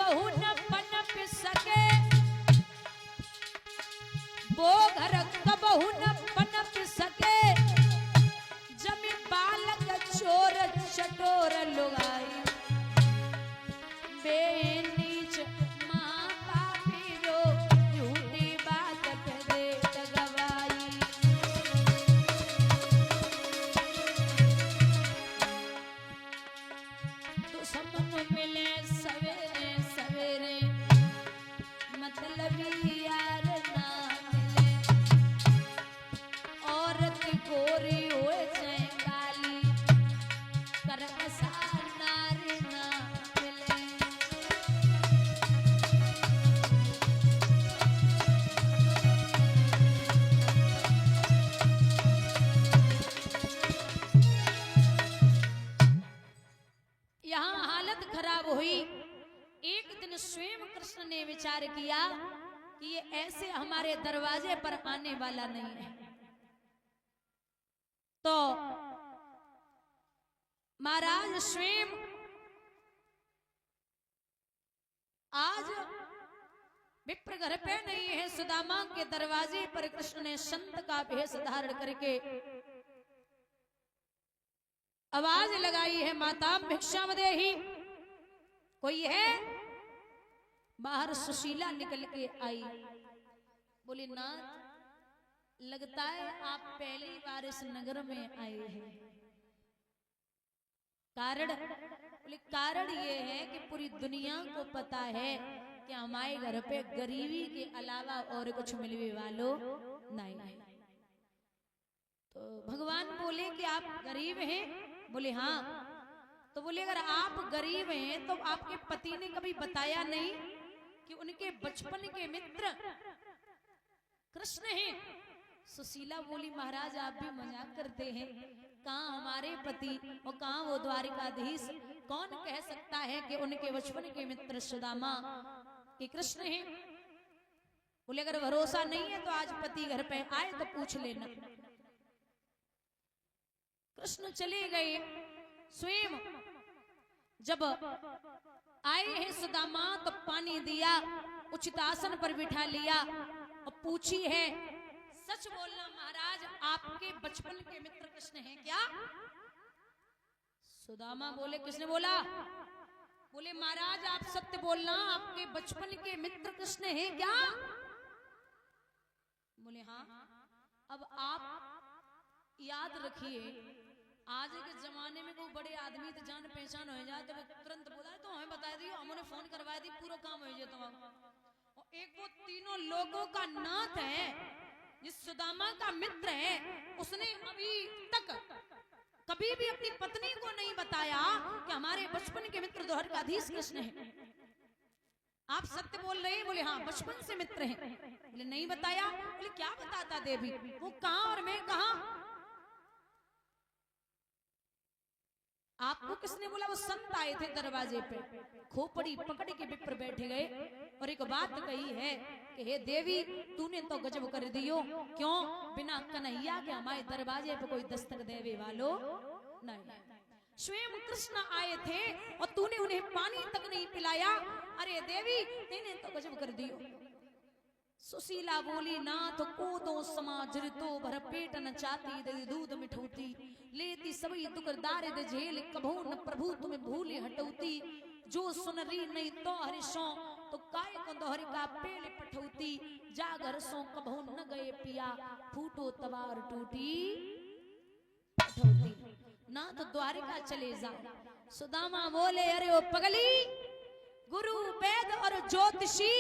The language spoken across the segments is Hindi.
कबहू न पनप सके, वो घर कबहू न पनप सके, जमी बालक चोर चटोर लुगाई, बेनीच माँ पापी रो झूठी बात पे दे गवाई। तो सब मिले सवेरे सवेरे, मतलबी यार ना मिले, औरत गोरी होए चाहे काली, करकसा नारी ना मिले। यहाँ हालत खराब हुई। एक दिन स्वयं कृष्ण ने विचार किया कि ये ऐसे हमारे दरवाजे पर आने वाला नहीं है, तो महाराज स्वयं आज विप्र घर पे नहीं है, सुदामा के दरवाजे पर कृष्ण ने संत का भेष धारण करके आवाज लगाई है, माता भिक्षाम देहि, कोई है? बाहर सुशीला निकल के आई, बोली नाथ लगता है आप पहली बार इस नगर में आए हैं। कारण? बोले कारण ये है कि पूरी दुनिया को पता है कि हमारे घर पे गरीबी के अलावा और कुछ मिलने वालों नहीं है। तो भगवान बोले कि आप गरीब हैं? बोले हाँ। तो बोले अगर आप गरीब हैं तो आपके पति ने कभी बताया नहीं कि उनके बचपन के मित्र कृष्ण हैं? सुशीला बोली महाराज आप भी मजाक करते हैं, कहाँ हमारे पति और कहाँ वो द्वारिकाधीश, कौन कह सकता है कि उनके बचपन के मित्र सुदामा के कृष्ण हैं? बोले अगर भरोसा नहीं है तो आज पति घर पे आए तो पूछ लेना। कृष्ण चले गए। स्वयं जब आए हैं सुदामा तो पानी दिया, उचित आसन पर बिठा लिया और पूछी है सच बोलना महाराज आपके बचपन के मित्र कृष्ण हैं क्या? सुदामा बोले किसने बोला? बोले महाराज आप सत्य बोलना, आपके बचपन के मित्र कृष्ण हैं क्या? बोले हाँ। अब आप याद रखिए आज के जमाने में कोई बड़े आदमी तो जान पहचान हो जाए तो तुरंत बोला तो हमें बता दी, हमने फोन करवा दी, पूरा काम हो जाए तुम्हारा। और एक वो तीनों लोगों का नाथ है जिस सुदामा का मित्र है, उसने अभी तक कभी भी अपनी पत्नी को नहीं बताया कि हमारे बचपन के मित्र द्वारकाधीश कृष्ण हैं। आप सत्य बोल रहे हैं? बोले हाँ बचपन से मित्र हैं। बोले नहीं बताया? बोले क्या बताता देवी, वो कहाँ और मैं कहाँ? आपको किसने बोला? वो संत आए थे दरवाजे पे, खोपड़ी पकड़ के विप्र बैठे गए और एक बात कही है कि हे देवी तूने तो गजब कर दियो, क्यों बिना कन्हैया के हमारे दरवाजे पे कोई दस्तक देवे वालो नहीं। स्वयं कृष्ण आए थे और तूने उन्हें पानी तक नहीं पिलाया। अरे देवी तूने तो गजब कर दियो। सुशीला बोली नाथ को दो समाज तो भर पेट न चाहती, दे दूध मिठौती, लेती सभी दुख दारिद झेल, कभू न प्रभु तुम्हें भूले हटौती, जो सुनरी नहीं तो हरिशो, तो काय को दोहरी का पेड़ पठौती, जागर सो कभू न गए पिया, फूटो तबार टूटी पठौती। नाथ द्वारिका चले जाओ। सुदामा बोले अरे ओ पगली, गुरु वेद और ज्योतिषी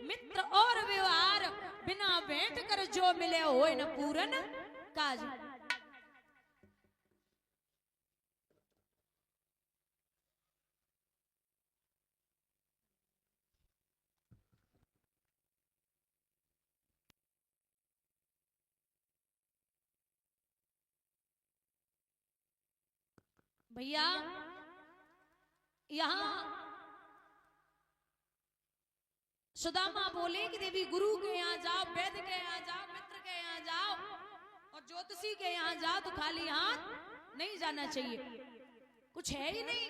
मित्र और व्यवहार, बिना भेंट कर जो मिले होए न पूरन काज। भैया यहां सुदामा बोले कि देवी गुरु के यहाँ जाओ, वेद के यहाँ जाओ, मित्र के यहाँ जाओ और ज्योतिषी के यहाँ जाओ, तो खाली हाथ नहीं जाना चाहिए, कुछ है ही नहीं।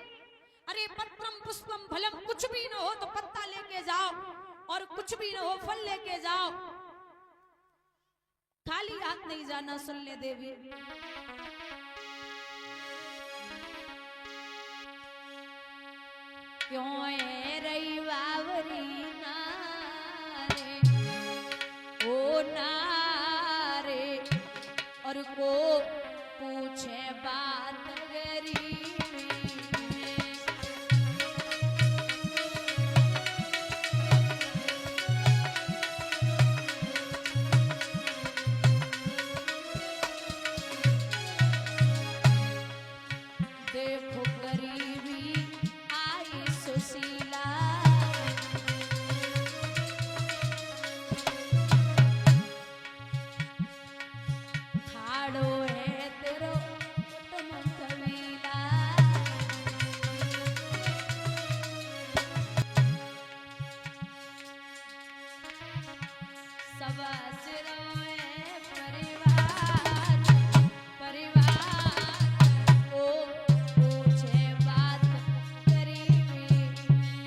अरे पत्रम पुष्पम फलम, कुछ भी न हो तो पत्ता लेके जाओ और कुछ भी न हो फल लेके जाओ, खाली हाथ नहीं जाना। सुन ले देवी, क्यों है रही बावरी नारे ओ नारे, और को पूछे बात गरीबी में। देखो गरीबी आई सुशीला, ठाड़ो है तेरो तुम कबीला। सब सिरों परिवार, परिवार को पूछे बात गरीबी में।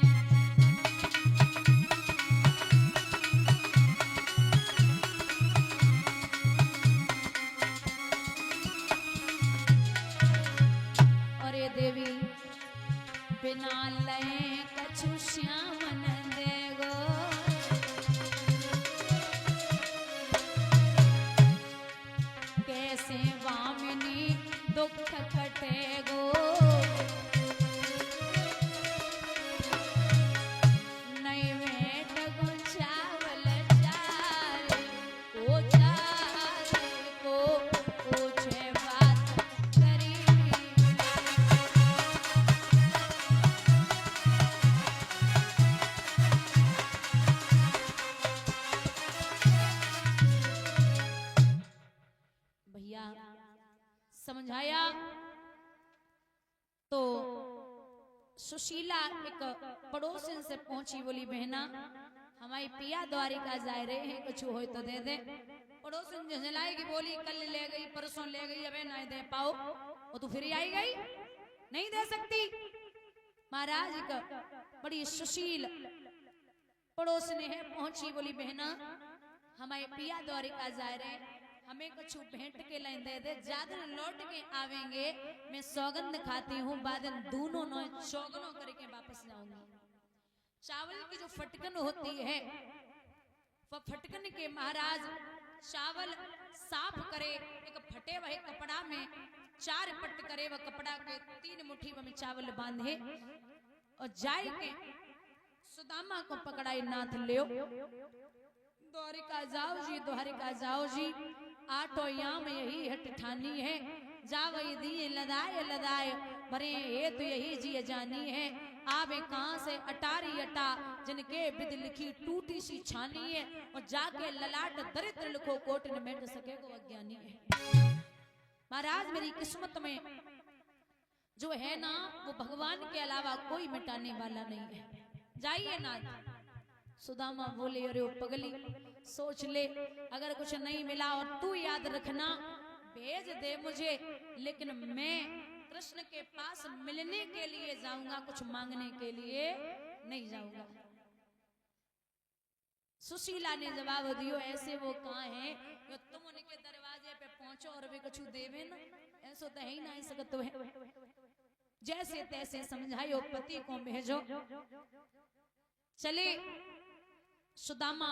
और ये देवी बिना लए कछु श्याम न देगो, कैसे वामिनी दुख कटेगो। नहीं भेंट को चावल चारे, ओ चारे को पूछे बात गरीबी में। भैया समझाया तो सुशीला एक पड़ोसन से पहुंची, बोली बहना हमारी पिया द्वारिका जा रहे हैं, कुछ हो तो दे दे। पड़ोसन झंझलाएगी, बोली कल ले गई परसों ले गई, अबे नहीं दे पाओ, वो तो फिर आई गई, नहीं दे सकती। महाराज का बड़ी सुशील पड़ोसने है पहुंची, बोली बहना हमारे पिया द्वारिका जा रहे हैं, हमें कुछ भेंट के लाइन दे दे, ज्यादा लौट के आवेंगे, मैं सौगंध खाती हूँ बादन दोनों नौ चौगनों करके वापस जाऊंगी। चावल की जो फटकन होती है, वह फटकन के महाराज चावल साफ करे, एक फटे वह कपड़ा में 4 पट करे, वह कपड़ा के 3 मुट्ठी में चावल बांधे और जाए के सुदामा को पकड़ाई, नाथ लियो द्वारिका जाओ जी, द्वारिका जाओ जी, आठो याम यही हट ठानी है, जावई दिए लदाए लदाए भरे ये तो यही जी जानी है। आवे कहां से अटारी अटा, जिनके विद लिखी टूटी सी छानी है, और जाके ललाट दरिद्र लिखो कोट न मेट सके को अज्ञानी है। महाराज मेरी किस्मत में जो है ना, वो भगवान के अलावा कोई मिटाने वाला नहीं है, जाइए ना। सुदामा बोले अरे ओ पगली, सोच ले अगर कुछ नहीं मिला और तू याद रखना, भेज दे मुझे, लेकिन मैं कृष्ण के पास मिलने के लिए जाऊंगा, कुछ मांगने के लिए नहीं जाऊंगा। सुशीला ने जवाब दियो, ऐसे वो कहाँ है जो तुम उनके दरवाजे पे पहुंचो और वे कुछ देवे ना, ऐसा तो है ही नहीं सकत है। जैसे तैसे समझायो, पति को भेजो। चले सुदामा